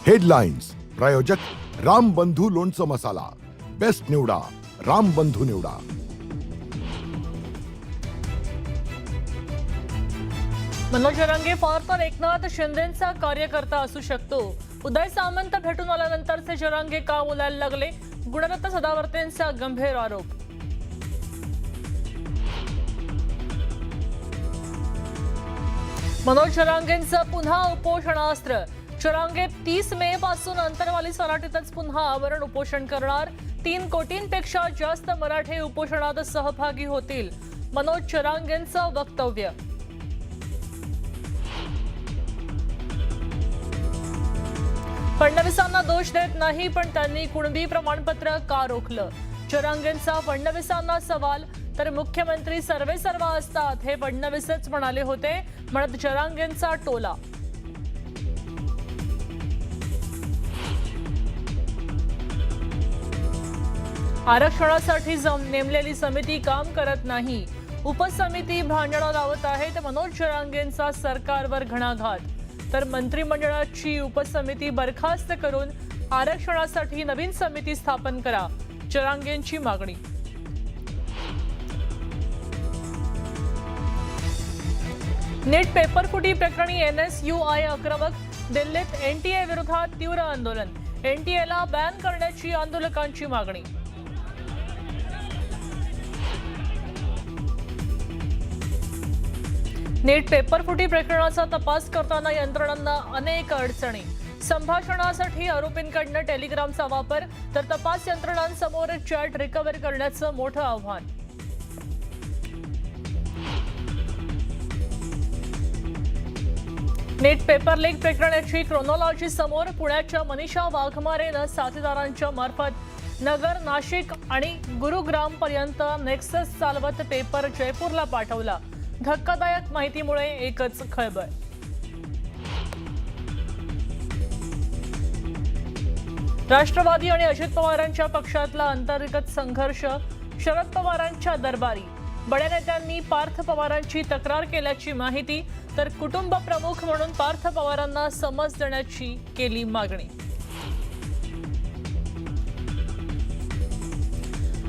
Headlines प्रायोजक राम बंधू लोणचं मसाला, बेस्ट निवडा राम बंधू निवडा। मनोज जरांगे फार तर एकनाथ शिंदेचा कार्यकर्ता असू शकतो। उदय सामंत भेटून आल्यानंतरचे जरांगे का बोलायला लागले? गुणरत्न सदावर्तेंचा गंभीर आरोप। मनोज जरांगेंचं पुन्हा उपोषणास्त्र। जरांगे 30 मे पासून अंतरवाली सराटीतच पुन्हा आवरण उपोषण करणार। 3 कोटींपेक्षा जास्त मराठे उपोषणात सहभागी होतील, मनोज जरांगेंचं वक्तव्य। फडणवीसांना दोष देत नाही, पण त्यांनी कुणबी प्रमाणपत्र का रोखलं? जरांगेंचा फडणवीसांना सवाल। तर मुख्यमंत्री सर्वेसर्वा असतात हे फडणवीसच म्हणाले होते, म्हणत जरांगेंचा टोला। आरक्षणासाठी नेमलेली समिती काम करत नाही, उपसमिती भांडणं लावत आहे, तर मनोज जरांगेंचा सरकारवर घणाघात। तर मंत्रिमंडळाची उपसमिती बरखास्त करून आरक्षणासाठी नवीन समिती स्थापन करा, जरांगेंची मागणी। नीट पेपरफुटी प्रकरणी NSUI आक्रमक। दिल्लीत NTA विरोधात तीव्र आंदोलन, NTAला बॅन करण्याची आंदोलकांची मागणी। नीट पेपरफुटी प्रकरणाचा तपास करताना यंत्रणांना अनेक अडचणी। संभाषणासाठी आरोपींकडून टेलिग्रामचा वापर, तर तपास यंत्रणांसमोर चॅट रिकव्हर करण्याचं मोठं आव्हान। नीट पेपर लीक प्रकरणाची क्रोनॉलॉजी समोर। पुण्याच्या मनीषा वाघमारेनं साथीदारांच्या मार्फत नगर, नाशिक आणि गुरुग्राम पर्यंत नेक्सस चालवत पेपर जयपूरला पाठवला। धक्कादायक माहितीमुळे एकच खळबळ। राष्ट्रवादी आणि अजित पवारांच्या पक्षातला अंतर्गत संघर्ष। शरद पवारांच्या दरबारी बड्या नेत्यांनी पार्थ पवारांची तक्रार केल्याची माहिती, तर कुटुंब प्रमुख म्हणून पार्थ पवारांना समज देण्याची केली मागणी।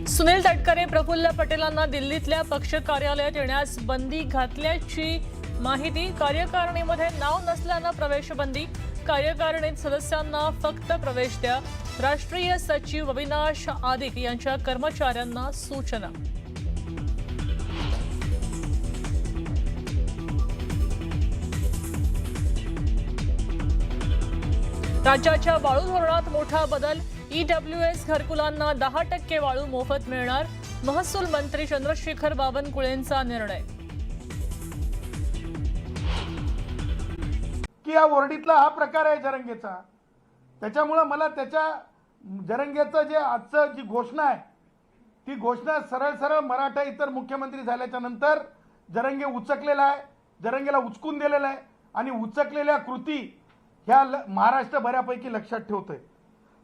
सुनील तटकरे प्रफुल्ल पटेलांना दिल्लीतल्या पक्ष कार्यालयात येण्यास बंदी घातल्याची माहिती। कार्यकारिणीमध्ये नाव नसल्यानं प्रवेश बंदी, कार्यकारिणीत सदस्यांना फक्त प्रवेश द्या, राष्ट्रीय सचिव अविनाश आदिक यांच्या कर्मचाऱ्यांना सूचना। राज्याच्या वाळू धोरणात मोठा बदल। EWS घरकुलांना 10% वाळू मोफत मिळणार, महसूल मंत्री चंद्रशेखर बावनकुळेंचा निर्णय। की या वर्डीतला हा प्रकार आहे जरंगेचा, त्याच्यामुळे मला त्याच्या जरंगेचं जे आजचं जी घोषणा आहे ती घोषणा सरळ मराठा इतर मुख्यमंत्री झाल्याच्या नंतर जरंगे उचकलेला आहे, जरंगेला उचकून दिलेला आहे आणि उचकलेल्या कृती ह्या महाराष्ट्र बऱ्यापैकी लक्षात ठेवतोय।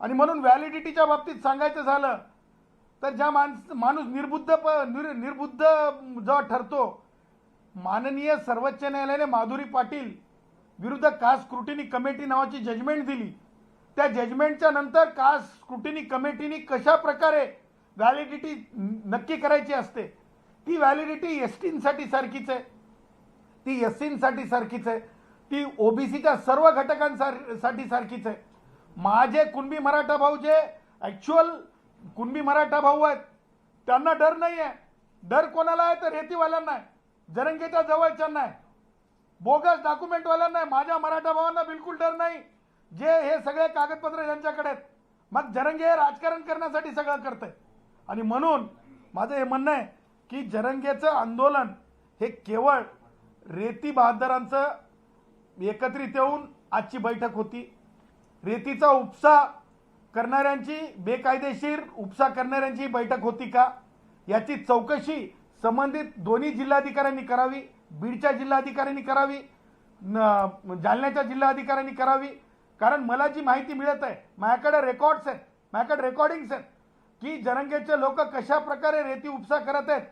आणि म्हणून व्हॅलिडिटीच्या बाबतीत सांगायचं झालं तर ज्या माणूस निर्बुद्ध जेव्हा ठरतो, माननीय सर्वोच्च न्यायालयाने माधुरी पाटील विरुद्ध कास्ट स्क्रुटिनी कमिटी नावाची जजमेंट दिली। त्या जजमेंटच्या नंतर कास्ट स्क्रुटिनी कमिटीने कशा प्रकारे व्हॅलिडिटी नक्की करायची असते, ती व्हॅलिडिटी एसटींसाठी सारखीच आहे, ती एससींसाठी सारखीच आहे, ती ओबीसीच्या सर्व घटकांसाठी सारखीच आहे। माझे कुणबी मराठा भाऊ जे ॲक्च्युअल कुणबी मराठा भाऊ आहेत त्यांना डर नाही आहे। डर कोणाला आहे तर रेतीवाल्यांना आहे, जरंगेच्या जवळच्यांना आहे, बोगस डॉक्युमेंटवाल्यांना आहे। माझ्या मराठा भावांना बिलकुल डर नाही, जे हे सगळे कागदपत्र ज्यांच्याकडे आहेत। मग जरंगे हे राजकारण करण्यासाठी सगळं करतंय। आणि म्हणून माझं हे म्हणणं आहे की जरंगेचं आंदोलन हे केवळ रेती बहादरांचं एकत्रित येऊन आजची बैठक होती। रेतीचा उपसा करणाऱ्यांची, बेकायदेशीर उपसा करणाऱ्यांची बैठक होती का, याची चौकशी संबंधित दोन्ही जिल्हाधिकाऱ्यांनी करावी, बीडच्या जिल्हाधिकाऱ्यांनी करावी, जालन्याच्या जिल्हाधिकाऱ्यांनी करावी। कारण मला जी माहिती मिळत आहे, माझ्याकडे रेकॉर्ड्स आहेत, माझ्याकडे रेकॉर्डिंग्स आहेत की जरंगेचे लोक कशा प्रकारे रेती उपसा करत आहेत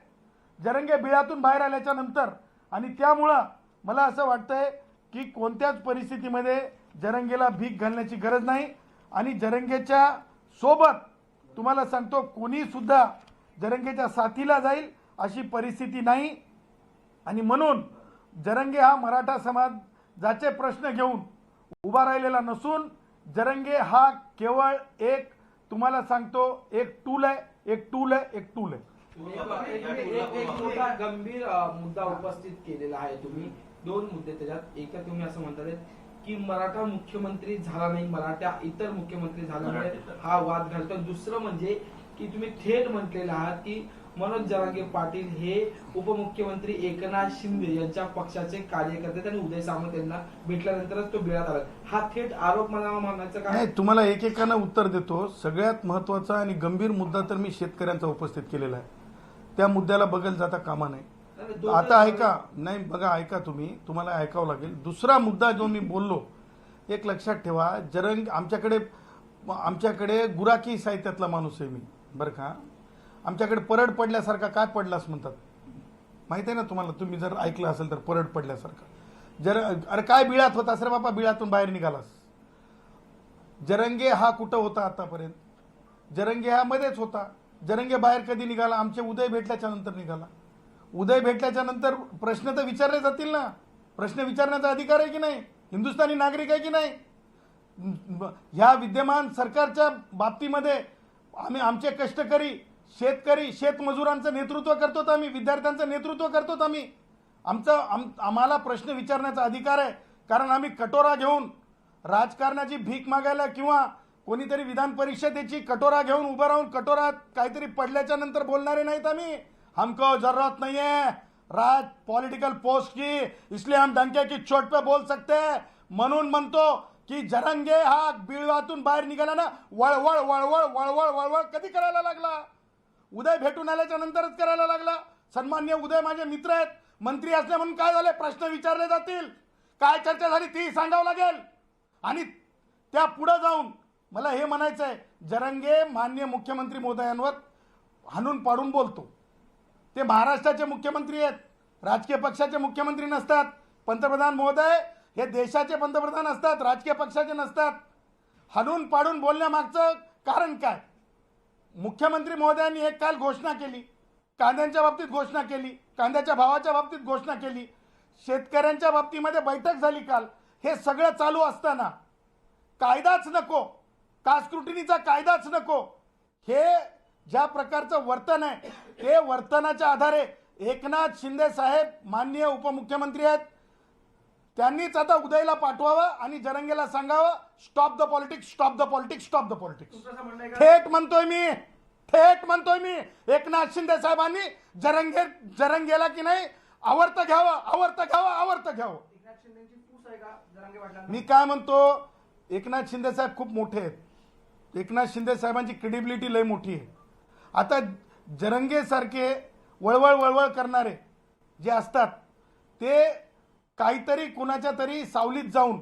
जरंगे बिळातून बाहेर आल्याच्या नंतर। आणि त्यामुळं मला असं वाटतंय की कोणत्याच परिस्थितीमध्ये जरंगेला भीक घालण्याची गरज नाही आणि जरंगेच्या सोबत तुम्हाला सांगतो कोणी सुद्धा जरंगेच्या साथीला जाईल अशी परिस्थिती नाही आणि म्हणून जरंगे हा मराठा समाजाचे प्रश्न घेऊन उभा राहिलेला नसून जरंगे हा केवळ एक तुम्हाला सांगतो एक टूल आहे एक टूल आहे एक टूल आहे. एक मोठा गंभीर मुद्दा उपस्थित केलेला आहे तुम्ही. दोन मुद्दे त्याच्यात. एक तर तुम्ही असं म्हणतात की मराठा मुख्यमंत्री झाला नाही, मराठा इतर मुख्यमंत्री झाल्यामुळे हा वाद घालतो. दुसरं म्हणजे की तुम्ही थेट म्हटलेलं आहात की मनोज जरांगे पाटील हे उपमुख्यमंत्री एकनाथ शिंदे यांच्या पक्षाचे कार्यकर्ते आणि उदय सामंत यांना भेटल्यानंतरच तो बिळात आला. हा थेट आरोप मला म्हणायचं का? नाही, तुम्हाला एकेकानं उत्तर देतो. सगळ्यात महत्वाचा आणि गंभीर मुद्दा तर मी शेतकऱ्यांचा उपस्थित केलेला आहे. त्या मुद्द्याला बगल जाता कामा नाही. आता ऐका, नाही बघा ऐका तुम्हाला ऐकावं लागेल. दुसरा मुद्दा जो मी बोललो, एक लक्षात ठेवा, आमच्याकडे गुराखी साहित्यातला माणूस आहे मी, बरं का. आमच्याकडे परड पडल्यासारखा. काय पडलास म्हणतात माहिती आहे ना तुम्हाला, तुम्ही जर ऐकलं असेल तर. परड पडल्यासारखा. अरे काय बिळात होतास रे बापा, बिळातून बाहेर निघालास. जरंगे हा कुठं होता आतापर्यंत? जरंगे हा मध्येच होता. जरंगे बाहेर कधी निघाला? आमचे उदय भेटल्याच्या नंतर निघाला. उदय भेटल्याच्या नंतर प्रश्न तर विचारले जातील ना. प्रश्न विचारण्याचा अधिकार आहे की नाही? हिंदुस्थानी नागरिक आहे की नाही? ह्या विद्यमान सरकारच्या बाबतीमध्ये आमचे कष्टकरी शेतकरी शेतमजुरांचं नेतृत्व करतो आम्ही, विद्यार्थ्यांचं नेतृत्व करतो आम्ही. आम्हाला प्रश्न विचारण्याचा अधिकार आहे. कारण आम्ही कटोरा घेऊन राजकारणाची भीक मागायला किंवा कोणीतरी विधान परिषदेची कटोरा घेऊन उभं राहून कटोरात काहीतरी पडल्याच्या नंतर बोलणारे नाहीत आम्ही. हमको जरूरत नहीं है पॉलिटिकल पोस्ट की, इसलिए हम डंके की चोट पे बोल सकते हैं. म्हणून म्हणतो की जरंगे हा बिळवातून बाहेर निघाला ना, वळवळ वळवळ वळवळ वळवळ कधी करायला लागला? उदय भेटून आल्याच्या नंतरच करायला लागला. सन्मान्य उदय माझे मित्र आहेत, मंत्री असले म्हणून काय झाले? प्रश्न विचारले जातील, काय चर्चा झाली ती सांगावं लागेल. आणि त्या पुढे जाऊन मला हे म्हणायचं आहे, जरंगे माननीय मुख्यमंत्री महोदयांवर हाणून पाडून बोलतो. ते महाराष्ट्राचे मुख्यमंत्री आहेत, राजकीय पक्षाचे मुख्यमंत्री नसतात. पंतप्रधान महोदय हे देशाचे पंतप्रधान असतात, राजकीय पक्षाचे नसतात. हाणून पाडून बोलण्यामागचं कारण काय? मुख्यमंत्री महोदयांनी एक काल घोषणा केली, कांद्यांच्या बाबतीत घोषणा केली, कांद्याच्या भावाच्या बाबतीत घोषणा केली, शेतकऱ्यांच्या बाबतीमध्ये बैठक झाली काल. हे सगळं चालू असताना कायदाच नको, कास्क्रुटिनीचा कायदाच नको, हे ज्या प्रकारचं वर्तन आहे ते वर्तनाच्या आधारे एकनाथ शिंदे साहेब माननीय उपमुख्यमंत्री आहेत, त्यांनीच आता उदयला पाठवावं आणि जरंगेला सांगावं stop the politics, stop the politics, stop the politics. थेट म्हणतोय मी एकनाथ शिंदे साहेबांनी जरंगेला की नाही आवर्त घ्यावं. मी काय म्हणतो, एकनाथ शिंदे साहेब खूप मोठे आहेत. एकनाथ शिंदे साहेबांची क्रेडिबिलिटी लय मोठी आहे. आता जरंगे सारखे वळवळ करणारे जे असतात ते काहीतरी कुणाच्या तरी सावलीत जाऊन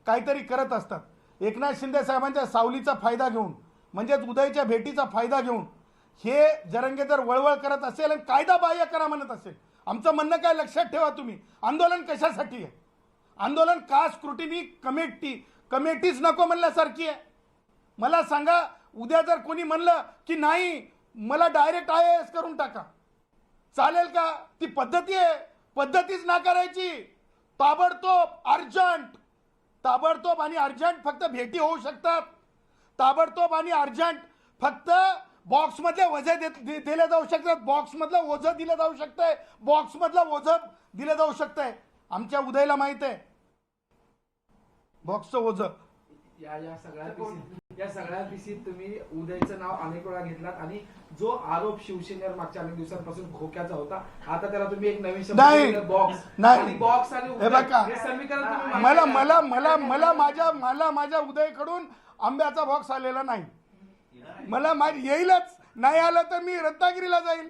काहीतरी करत असतात. एकनाथ शिंदे साहेबांच्या सावलीचा फायदा घेऊन, म्हणजेच उदयच्या भेटीचा फायदा घेऊन हे जरंगे जर वळवळ करत असेल आणि कायदा बाह्य करा म्हणत असेल, आमचं म्हणणं काय लक्षात ठेवा तुम्ही, आंदोलन कशासाठी आहे? आंदोलन कास्ट स्क्रुटिनी कमिटीच नको म्हणल्यासारखी आहे. मला सांगा, उद्या जर कोणी म्हणलं की नाही मला डायरेक्ट IAS करून टाका, चालेल का? ती पद्धती आहे, पद्धतीच नाकारायची. ताबडतोब आणि अर्जंट फक्त भेटी होऊ शकतात. ताबडतोब आणि अर्जंट फक्त बॉक्समधले वजे दिले जाऊ शकतात, बॉक्समधलं ओझं दिलं जाऊ शकतंय, बॉक्समधलं ओझं दिलं जाऊ शकतंय. आमच्या उदयला माहित आहे बॉक्सचं ओझं. या सगळ्या पिसीत तुम्ही उदयचं नाव अनेक वेळा घेतलात आणि जो आरोप शिवसेनेवर मागच्या अनेक दिवसांपासून खोक्याचा होता, आता त्याला तुम्ही एक नवीन शब्द बॉक्स आणि हे समीकरण मला माझ्या उदयकडून आंब्याचा बॉक्स आलेला नाही. मला येईलच, नाही आलं तर मी रत्नागिरीला जाईल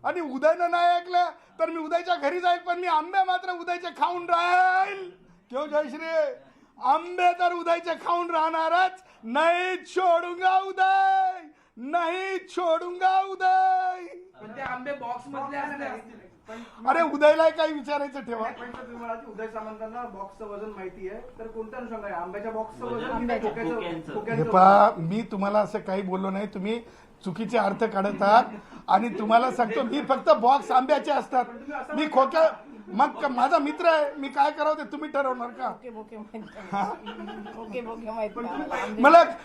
आणि उदयनं नाही ऐकलं तर मी उदयच्या घरी जाईल, पण मी आंबे मात्र उदयचे खाऊन राहील. क्यों जयश्री? आंबे तर उदयचे खाऊन राहणारच. नहीं छोडूंगा उदय. पण ते आंबे बॉक्स मधले असले अरे उदयला काही विचारायचं ठेवा. पण तुम्ही म्हणाल की उदय सामंतांना बॉक्सचं वजन माहिती आहे, तर कोणत्या अनुषंगाने आंब्याच्या बॉक्सचं वजन की आंब्याच्या. खोक्याचं हे खोक्याचं पहा, मी तुम्हाला असं काही बोललो नाही, तुम्ही चुकीचे अर्थ काढत आहात. आणि तुम्हाला सांगतो, मी फक्त बॉक्स आंब्याचे असतात, मी खोक्या. मग माझा मित्र आहे, मी काय करावं ते तुम्ही ठरवणार का?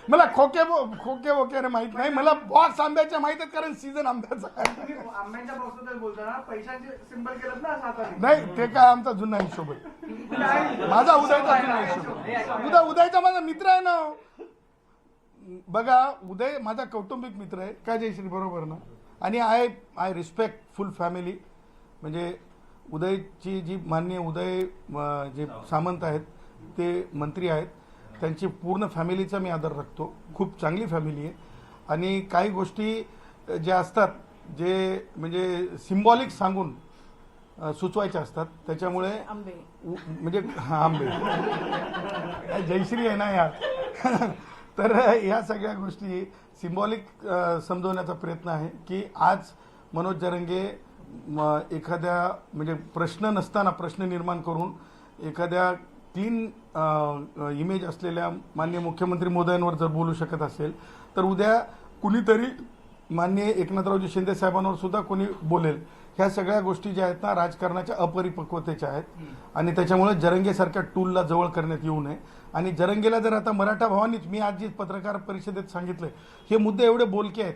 मला खोके वगैरे माहित नाही, मला बॉक्स आंब्याचे माहित आहेत, कारण सीझन आंब्याचा आहे. तुम्ही आंब्याच्या बॉक्सबद्दल बोलताना पैशांचे सिंबल केलं ना हाताने. नाही, ते काय आमचा जुना हिशोब आहे, माझा उदयचा जुना हिशोब. उदयचा माझा मित्र आहे ना. बघा, उदय माझा कौटुंबिक मित्र आहे, काय जयश्री बरोबर ना. आणि आय रिस्पेक्ट फुल फॅमिली. म्हणजे उदयची जी माननीय उदय जे सामंत आहेत ते मंत्री आहेत, त्यांची पूर्ण फॅमिलीचा मी आदर राखतो. खूप चांगली फॅमिली आहे. आणि काही गोष्टी ज्या असतात, जे म्हणजे सिम्बॉलिक सांगून सुचवायच्या असतात, त्याच्यामुळे म्हणजे आंबे जयश्री आहे ना यार. तर या सगळ्या गोष्टी सिम्बॉलिक समजवण्याचा प्रयत्न आहे की आज मनोज जरंगे एखाद्या म्हणजे प्रश्न नसताना प्रश्न निर्माण करून एखाद्या क्लीन इमेज असलेल्या माननीय मुख्यमंत्री महोदयांवर जर बोलू शकत असेल, तर उद्या कुणीतरी माननीय एकनाथरावजी शिंदे साहेबांवर सुद्धा कोणी बोलेल. ह्या सगळ्या गोष्टी ज्या आहेत ना, राजकारणाच्या अपरिपक्वतेच्या आहेत. आणि त्याच्यामुळे जरंगेसारख्या टूलला जवळ करण्यात येऊ नये. आणि जरंगेला जर आता मराठा भवानीच, मी आज जी पत्रकार परिषदेत सांगितलं, हे मुद्दे एवढे बोलके आहेत.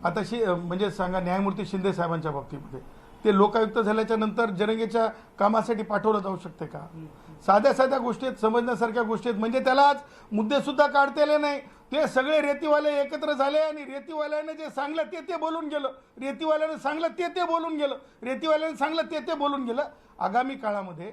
आता म्हणजे सांगा, न्यायमूर्ती शिंदे साहेबांच्या बाबतीमध्ये ते लोकायुक्त झाल्याच्या नंतर जरंगेच्या कामासाठी पाठवलं जाऊ शकते का? साध्या साध्या गोष्टी आहेत, समजण्यासारख्या गोष्टी आहेत. म्हणजे त्याला आज मुद्दे सुद्धा काढता आले नाही. ते सगळे रेतीवाले एकत्र झाले आणि रेतीवाल्याने जे सांगलं ते बोलून गेलं. रेतीवाल्याने सांगलं ते बोलून गेलं. रेतीवाल्याने सांगलं ते बोलून गेलं. आगामी काळामध्ये